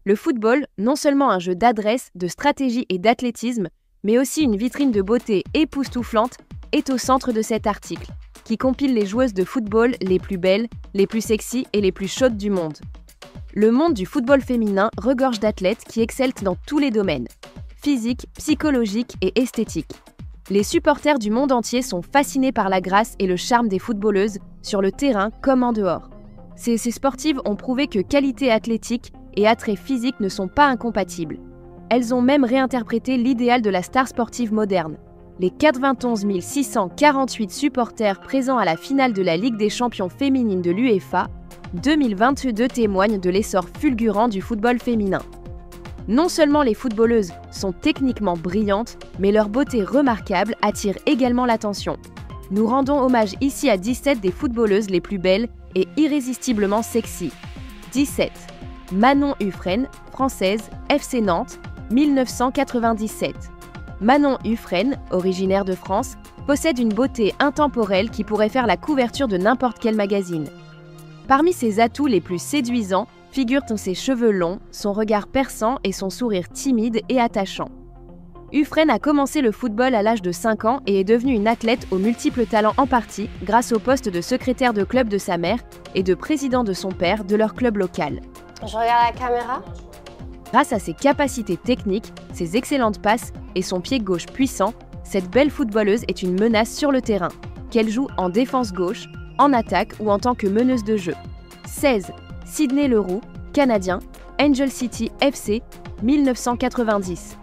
Le football, non seulement un jeu d'adresse, de stratégie et d'athlétisme, mais aussi une vitrine de beauté époustouflante, est au centre de cet article, qui compile les joueuses de football les plus belles, les plus sexy et les plus chaudes du monde. Le monde du football féminin regorge d'athlètes qui excellent dans tous les domaines, physique, psychologique et esthétique. Les supporters du monde entier sont fascinés par la grâce et le charme des footballeuses, sur le terrain comme en dehors. Ces sportives ont prouvé que qualité athlétique et attrait physique ne sont pas incompatibles. Elles ont même réinterprété l'idéal de la star sportive moderne. Les 91 648 supporters présents à la finale de la Ligue des champions féminines de l'UEFA 2022 témoignent de l'essor fulgurant du football féminin. Non seulement les footballeuses sont techniquement brillantes, mais leur beauté remarquable attire également l'attention. Nous rendons hommage ici à 17 des footballeuses les plus belles et irrésistiblement sexy. 17. Manon Ufresne, française, FC Nantes, 1997. Manon Ufresne, originaire de France, possède une beauté intemporelle qui pourrait faire la couverture de n'importe quel magazine. Parmi ses atouts les plus séduisants figurent ses cheveux longs, son regard perçant et son sourire timide et attachant. Ufresne a commencé le football à l'âge de 5 ans et est devenue une athlète aux multiples talents en partie grâce au poste de secrétaire de club de sa mère et de président de son père de leur club local. Je regarde la caméra. Grâce à ses capacités techniques, ses excellentes passes et son pied gauche puissant, cette belle footballeuse est une menace sur le terrain, qu'elle joue en défense gauche, en attaque ou en tant que meneuse de jeu. 16. Sydney Leroux, Canadien, Angel City FC, 1990.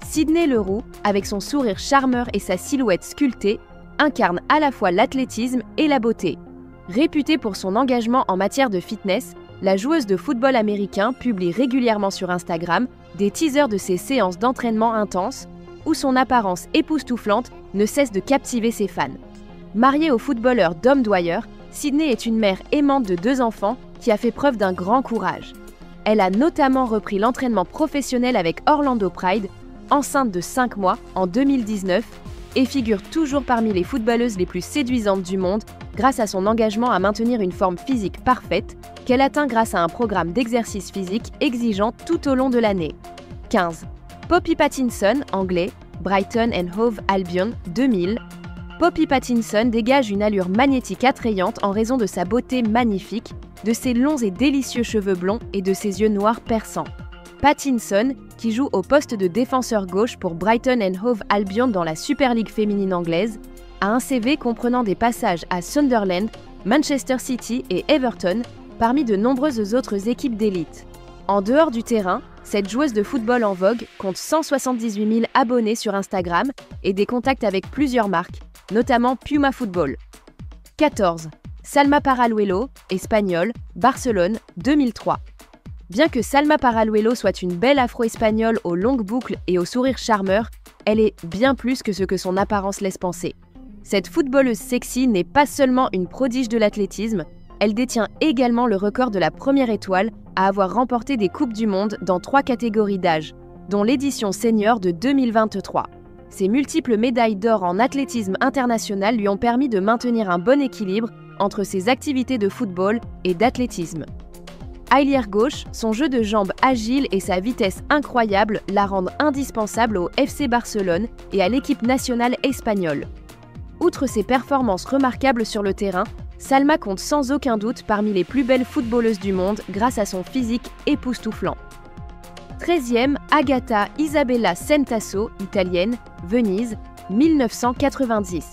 Sydney Leroux, avec son sourire charmeur et sa silhouette sculptée, incarne à la fois l'athlétisme et la beauté. Réputée pour son engagement en matière de fitness, la joueuse de football américain publie régulièrement sur Instagram des teasers de ses séances d'entraînement intenses où son apparence époustouflante ne cesse de captiver ses fans. Mariée au footballeur Dom Dwyer, Sydney est une mère aimante de 2 enfants qui a fait preuve d'un grand courage. Elle a notamment repris l'entraînement professionnel avec Orlando Pride, enceinte de 5 mois en 2019, et figure toujours parmi les footballeuses les plus séduisantes du monde grâce à son engagement à maintenir une forme physique parfaite qu'elle atteint grâce à un programme d'exercice physique exigeant tout au long de l'année. 15. Poppy Pattinson, anglais, Brighton and Hove Albion, 2000. Poppy Pattinson dégage une allure magnétique attrayante en raison de sa beauté magnifique, de ses longs et délicieux cheveux blonds et de ses yeux noirs perçants. Pattinson, qui joue au poste de défenseur gauche pour Brighton and Hove Albion dans la Super League féminine anglaise, a un CV comprenant des passages à Sunderland, Manchester City et Everton, parmi de nombreuses autres équipes d'élite. En dehors du terrain, cette joueuse de football en vogue compte 178 000 abonnés sur Instagram et des contacts avec plusieurs marques, notamment Puma Football. 14. Salma Paraluelo, espagnole, Barcelone, 2003. Bien que Salma Paraluelo soit une belle afro-espagnole aux longues boucles et au sourire charmeur, elle est bien plus que ce que son apparence laisse penser. Cette footballeuse sexy n'est pas seulement une prodige de l'athlétisme, elle détient également le record de la première étoile à avoir remporté des Coupes du Monde dans 3 catégories d'âge, dont l'édition senior de 2023. Ses multiples médailles d'or en athlétisme international lui ont permis de maintenir un bon équilibre entre ses activités de football et d'athlétisme. Ailière gauche, son jeu de jambes agile et sa vitesse incroyable la rendent indispensable au FC Barcelone et à l'équipe nationale espagnole. Outre ses performances remarquables sur le terrain, Salma compte sans aucun doute parmi les plus belles footballeuses du monde grâce à son physique époustouflant. 13e, Agata Isabella Sentasso, italienne, Venise, 1990.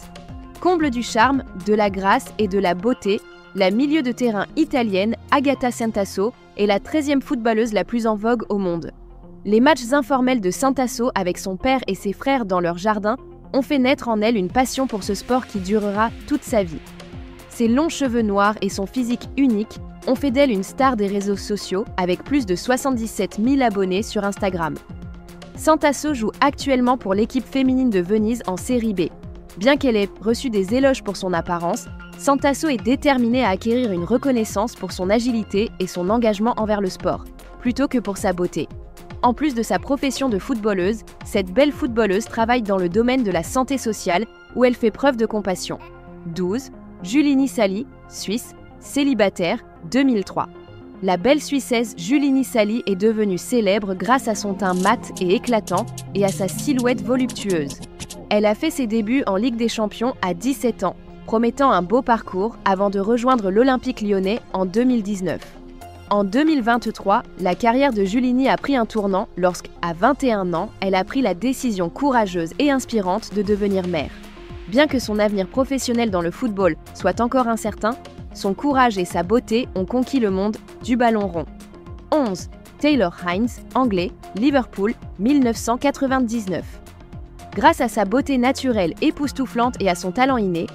Comble du charme, de la grâce et de la beauté, la milieu de terrain italienne Agata Sentasso est la 13e footballeuse la plus en vogue au monde. Les matchs informels de Sentasso avec son père et ses frères dans leur jardin ont fait naître en elle une passion pour ce sport qui durera toute sa vie. Ses longs cheveux noirs et son physique unique ont fait d'elle une star des réseaux sociaux avec plus de 77 000 abonnés sur Instagram. Sentasso joue actuellement pour l'équipe féminine de Venise en Série B. Bien qu'elle ait reçu des éloges pour son apparence, Sentasso est déterminée à acquérir une reconnaissance pour son agilité et son engagement envers le sport, plutôt que pour sa beauté. En plus de sa profession de footballeuse, cette belle footballeuse travaille dans le domaine de la santé sociale où elle fait preuve de compassion. 12. Julie Nissali, Suisse, célibataire, 2003. La belle Suissesse Julie Nissali est devenue célèbre grâce à son teint mat et éclatant et à sa silhouette voluptueuse. Elle a fait ses débuts en Ligue des Champions à 17 ans, promettant un beau parcours avant de rejoindre l'Olympique lyonnais en 2019. En 2023, la carrière de Julie a pris un tournant lorsqu'à 21 ans, elle a pris la décision courageuse et inspirante de devenir mère. Bien que son avenir professionnel dans le football soit encore incertain, son courage et sa beauté ont conquis le monde du ballon rond. 11. Taylor Hines, anglais, Liverpool, 1999. Grâce à sa beauté naturelle époustouflante et à son talent inné,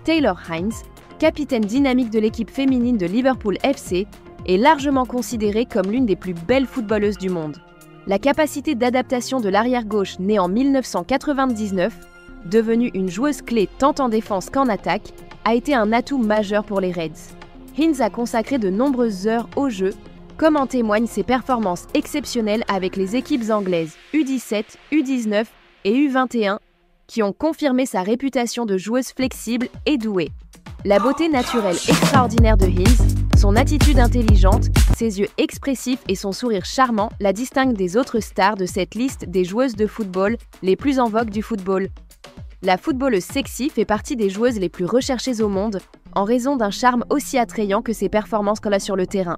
Taylor Hines, capitaine dynamique de l'équipe féminine de Liverpool FC, est largement considérée comme l'une des plus belles footballeuses du monde. La capacité d'adaptation de l'arrière-gauche née en 1999, devenue une joueuse clé tant en défense qu'en attaque, a été un atout majeur pour les Reds. Hines a consacré de nombreuses heures au jeu, comme en témoignent ses performances exceptionnelles avec les équipes anglaises U17, U19 et U21, qui ont confirmé sa réputation de joueuse flexible et douée. La beauté naturelle extraordinaire de Hines, son attitude intelligente, ses yeux expressifs et son sourire charmant la distinguent des autres stars de cette liste des joueuses de football les plus en vogue du football. La footballeuse sexy fait partie des joueuses les plus recherchées au monde, en raison d'un charme aussi attrayant que ses performances qu'elle a sur le terrain.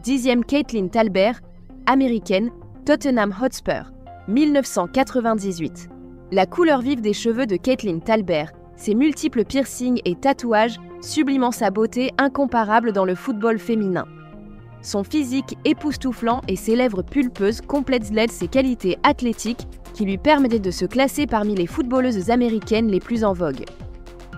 10e Caitlin Talbert, américaine, Tottenham Hotspur, 1998. La couleur vive des cheveux de Caitlin Talbert, ses multiples piercings et tatouages sublimant sa beauté incomparable dans le football féminin. Son physique époustouflant et ses lèvres pulpeuses complètent ses qualités athlétiques qui lui permettent de se classer parmi les footballeuses américaines les plus en vogue.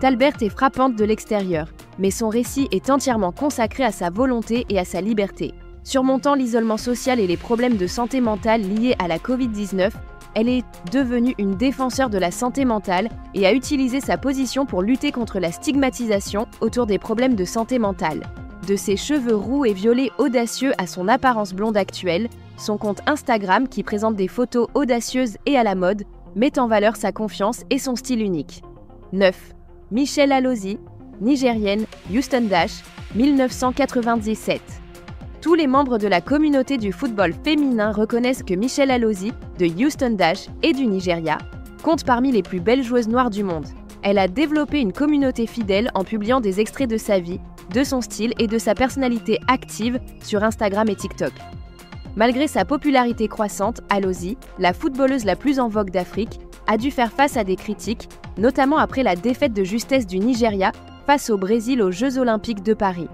Talbert est frappante de l'extérieur, mais son récit est entièrement consacré à sa volonté et à sa liberté. Surmontant l'isolement social et les problèmes de santé mentale liés à la Covid-19, elle est devenue une défenseure de la santé mentale et a utilisé sa position pour lutter contre la stigmatisation autour des problèmes de santé mentale. De ses cheveux roux et violets audacieux à son apparence blonde actuelle, son compte Instagram qui présente des photos audacieuses et à la mode met en valeur sa confiance et son style unique. 9. Michelle Alozie, nigérienne, Houston Dash, 1997. Tous les membres de la communauté du football féminin reconnaissent que Michelle Alozie, de Houston Dash et du Nigeria, compte parmi les plus belles joueuses noires du monde. Elle a développé une communauté fidèle en publiant des extraits de sa vie, de son style et de sa personnalité active sur Instagram et TikTok. Malgré sa popularité croissante, Alozie, la footballeuse la plus en vogue d'Afrique, a dû faire face à des critiques, notamment après la défaite de justesse du Nigeria face au Brésil aux Jeux Olympiques de Paris.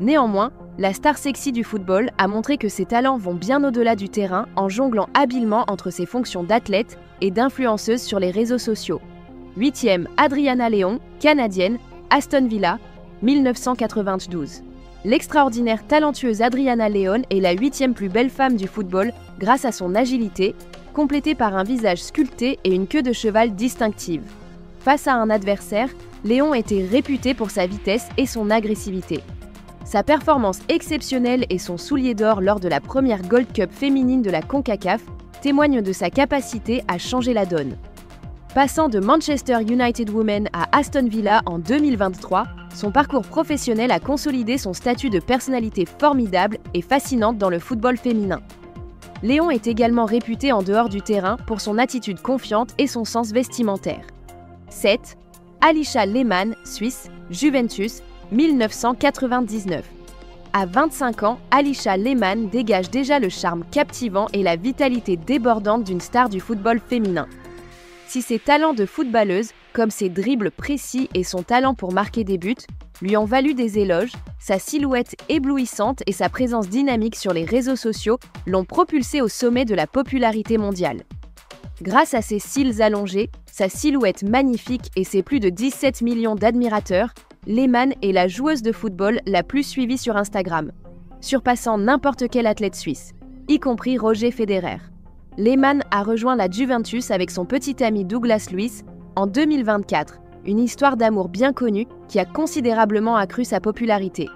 Néanmoins, la star sexy du football a montré que ses talents vont bien au-delà du terrain en jonglant habilement entre ses fonctions d'athlète et d'influenceuse sur les réseaux sociaux. 8e, Adriana Leon, canadienne, Aston Villa, 1992. L'extraordinaire talentueuse Adriana Leon est la 8e plus belle femme du football grâce à son agilité, complétée par un visage sculpté et une queue de cheval distinctive. Face à un adversaire, Leon était réputée pour sa vitesse et son agressivité. Sa performance exceptionnelle et son soulier d'or lors de la première Gold Cup féminine de la CONCACAF témoignent de sa capacité à changer la donne. Passant de Manchester United Women à Aston Villa en 2023, son parcours professionnel a consolidé son statut de personnalité formidable et fascinante dans le football féminin. Léon est également réputée en dehors du terrain pour son attitude confiante et son sens vestimentaire. 7. Alisha Lehmann, Suisse, Juventus, 1999. À 25 ans, Alisha Lehmann dégage déjà le charme captivant et la vitalité débordante d'une star du football féminin. Si ses talents de footballeuse, comme ses dribbles précis et son talent pour marquer des buts, lui ont valu des éloges, sa silhouette éblouissante et sa présence dynamique sur les réseaux sociaux l'ont propulsée au sommet de la popularité mondiale. Grâce à ses cils allongés, sa silhouette magnifique et ses plus de 17 millions d'admirateurs, Lehmann est la joueuse de football la plus suivie sur Instagram, surpassant n'importe quel athlète suisse, y compris Roger Federer. Lehmann a rejoint la Juventus avec son petit ami Douglas Luiz en 2024, une histoire d'amour bien connue qui a considérablement accru sa popularité.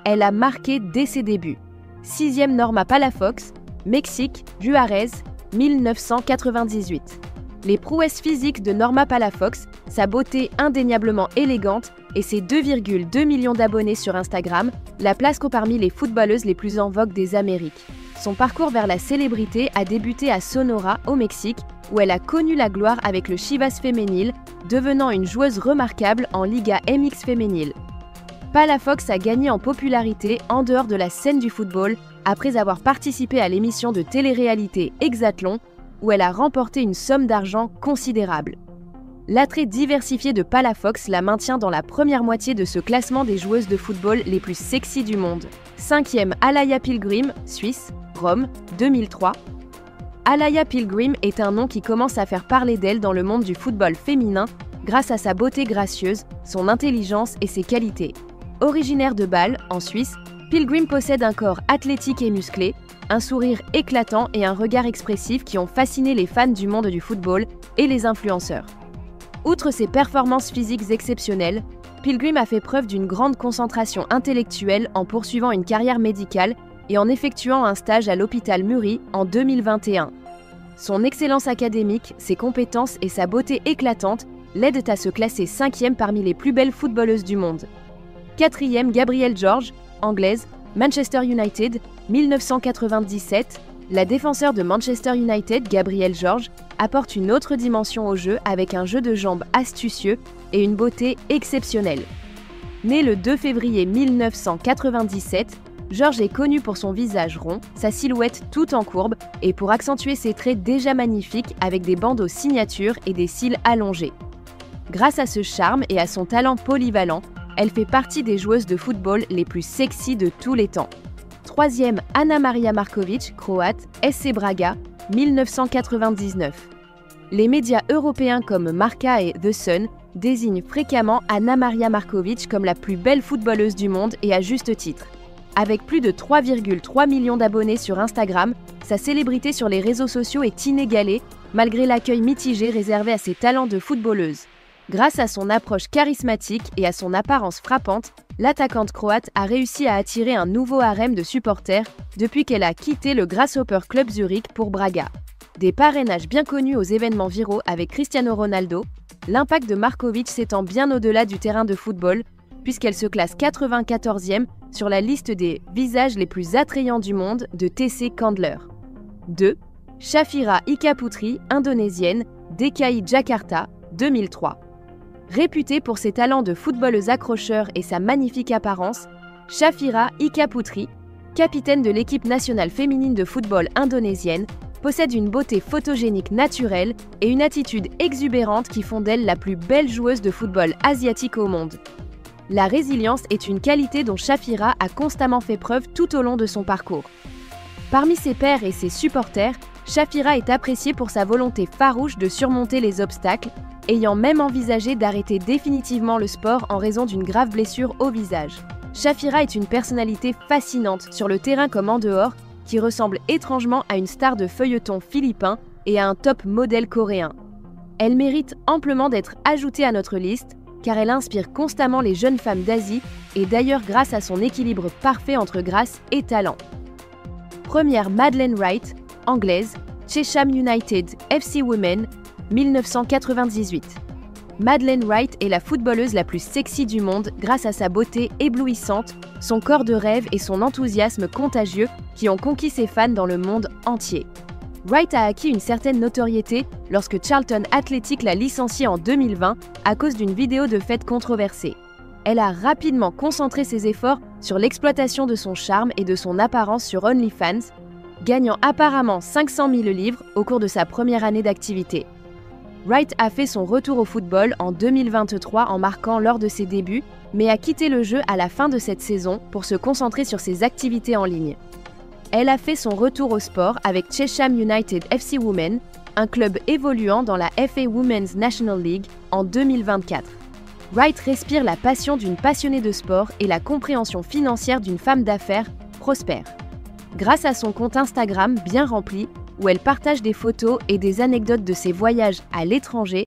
Elle a marqué dès ses débuts. 6e Norma Palafox, Mexique, Juarez, 1998. Les prouesses physiques de Norma Palafox, sa beauté indéniablement élégante et ses 2,2 millions d'abonnés sur Instagram la placent parmi les footballeuses les plus en vogue des Amériques. Son parcours vers la célébrité a débuté à Sonora, au Mexique, où elle a connu la gloire avec le Chivas féminil, devenant une joueuse remarquable en Liga MX féminile. Palafox a gagné en popularité en dehors de la scène du football après avoir participé à l'émission de télé-réalité Hexathlon, où elle a remporté une somme d'argent considérable. L'attrait diversifié de Palafox la maintient dans la première moitié de ce classement des joueuses de football les plus sexy du monde. 5e, Alaya Pilgrim, Suisse, Rome, 2003. Alaya Pilgrim est un nom qui commence à faire parler d'elle dans le monde du football féminin grâce à sa beauté gracieuse, son intelligence et ses qualités. Originaire de Bâle, en Suisse, Pilgrim possède un corps athlétique et musclé, un sourire éclatant et un regard expressif qui ont fasciné les fans du monde du football et les influenceurs. Outre ses performances physiques exceptionnelles, Pilgrim a fait preuve d'une grande concentration intellectuelle en poursuivant une carrière médicale et en effectuant un stage à l'hôpital Muri en 2021. Son excellence académique, ses compétences et sa beauté éclatante l'aident à se classer 5e parmi les plus belles footballeuses du monde. 4e, Gabrielle George, anglaise, Manchester United, 1997. La défenseur de Manchester United, Gabrielle George, apporte une autre dimension au jeu avec un jeu de jambes astucieux et une beauté exceptionnelle. Née le 2 février 1997, George est connue pour son visage rond, sa silhouette toute en courbe et pour accentuer ses traits déjà magnifiques avec des bandeaux signatures et des cils allongés. Grâce à ce charme et à son talent polyvalent, elle fait partie des joueuses de football les plus sexy de tous les temps. 3e, Ana Maria Markovic, croate, SC Braga, 1999. Les médias européens comme Marca et The Sun désignent fréquemment Ana Maria Markovic comme la plus belle footballeuse du monde et à juste titre. Avec plus de 3,3 millions d'abonnés sur Instagram, sa célébrité sur les réseaux sociaux est inégalée malgré l'accueil mitigé réservé à ses talents de footballeuse. Grâce à son approche charismatique et à son apparence frappante, l'attaquante croate a réussi à attirer un nouveau harem de supporters depuis qu'elle a quitté le Grasshopper Club Zurich pour Braga. Des parrainages bien connus aux événements viraux avec Cristiano Ronaldo, l'impact de Markovic s'étend bien au-delà du terrain de football, puisqu'elle se classe 94e sur la liste des visages les plus attrayants du monde de TC Candler. 2. Shafira Ika Putri, indonésienne, DKI Jakarta, 2003. Réputée pour ses talents de footballeuse accrocheur et sa magnifique apparence, Shafira Ika Putri, capitaine de l'équipe nationale féminine de football indonésienne, possède une beauté photogénique naturelle et une attitude exubérante qui font d'elle la plus belle joueuse de football asiatique au monde. La résilience est une qualité dont Shafira a constamment fait preuve tout au long de son parcours. Parmi ses pairs et ses supporters, Shafira est appréciée pour sa volonté farouche de surmonter les obstacles, ayant même envisagé d'arrêter définitivement le sport en raison d'une grave blessure au visage. Shafira est une personnalité fascinante sur le terrain comme en dehors, qui ressemble étrangement à une star de feuilleton philippin et à un top modèle coréen. Elle mérite amplement d'être ajoutée à notre liste, car elle inspire constamment les jeunes femmes d'Asie, et d'ailleurs grâce à son équilibre parfait entre grâce et talent. Première, Madeleine Wright, anglaise, Chesham United FC Women, 1998. Madeleine Wright est la footballeuse la plus sexy du monde grâce à sa beauté éblouissante, son corps de rêve et son enthousiasme contagieux qui ont conquis ses fans dans le monde entier. Wright a acquis une certaine notoriété lorsque Charlton Athletic l'a licenciée en 2020 à cause d'une vidéo de fête controversée. Elle a rapidement concentré ses efforts sur l'exploitation de son charme et de son apparence sur OnlyFans, gagnant apparemment 500 000 livres au cours de sa première année d'activité. Wright a fait son retour au football en 2023 en marquant lors de ses débuts, mais a quitté le jeu à la fin de cette saison pour se concentrer sur ses activités en ligne. Elle a fait son retour au sport avec Chesham United FC Women, un club évoluant dans la FA Women's National League en 2024. Wright respire la passion d'une passionnée de sport et la compréhension financière d'une femme d'affaires prospère. Grâce à son compte Instagram bien rempli, où elle partage des photos et des anecdotes de ses voyages à l'étranger,